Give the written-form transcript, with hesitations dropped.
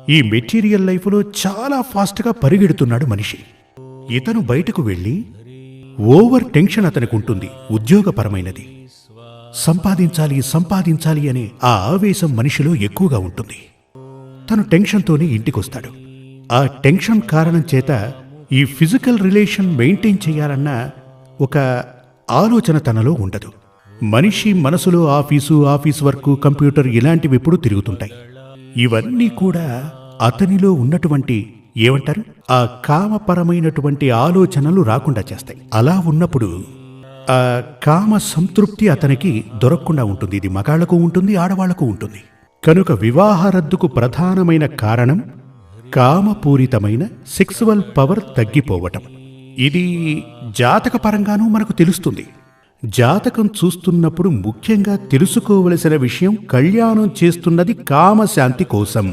ఈ మెటీరియల్ లైఫ్లో చాలా ఫాస్ట్గా పరిగెడుతున్నాడు మనిషి. ఇతను బయటకు వెళ్ళి ఓవర్ టెన్షన్ అతనికి ఉంటుంది, ఉద్యోగపరమైనది. సంపాదించాలి సంపాదించాలి అనే ఆ ఆవేశం మనిషిలో ఎక్కువగా ఉంటుంది. తను టెన్షన్తోనే ఇంటికొస్తాడు. ఆ టెన్షన్ కారణం చేత ఈ ఫిజికల్ రిలేషన్ మెయింటైన్ చేయాలన్న ఒక ఆలోచన తనలో ఉండదు. మనిషి మనసులో ఆఫీసు వర్క్, కంప్యూటర్ ఇలాంటివి ఎప్పుడూ తిరుగుతుంటాయి. ఇవన్నీ కూడా అతనిలో ఉన్నటువంటి ఏమంటారు, ఆ కామపరమైనటువంటి ఆలోచనలు రాకుండా చేస్తాయి. అలా ఉన్నప్పుడు ఆ కామ సంతృప్తి అతనికి దొరకకుండా ఉంటుంది. ఇది మగాళ్లకు ఉంటుంది, ఆడవాళ్లకు ఉంటుంది. కనుక వివాహ రద్దుకు ప్రధానమైన కారణం కామపూరితమైన సెక్సువల్ పవర్ తగ్గిపోవటం. ఇది జాతకపరంగానూ మనకు తెలుస్తుంది. జాతకం చూస్తున్నప్పుడు ముఖ్యంగా తెలుసుకోవలసిన విషయం, కళ్యాణం చేస్తున్నది కామశాంతి కోసం.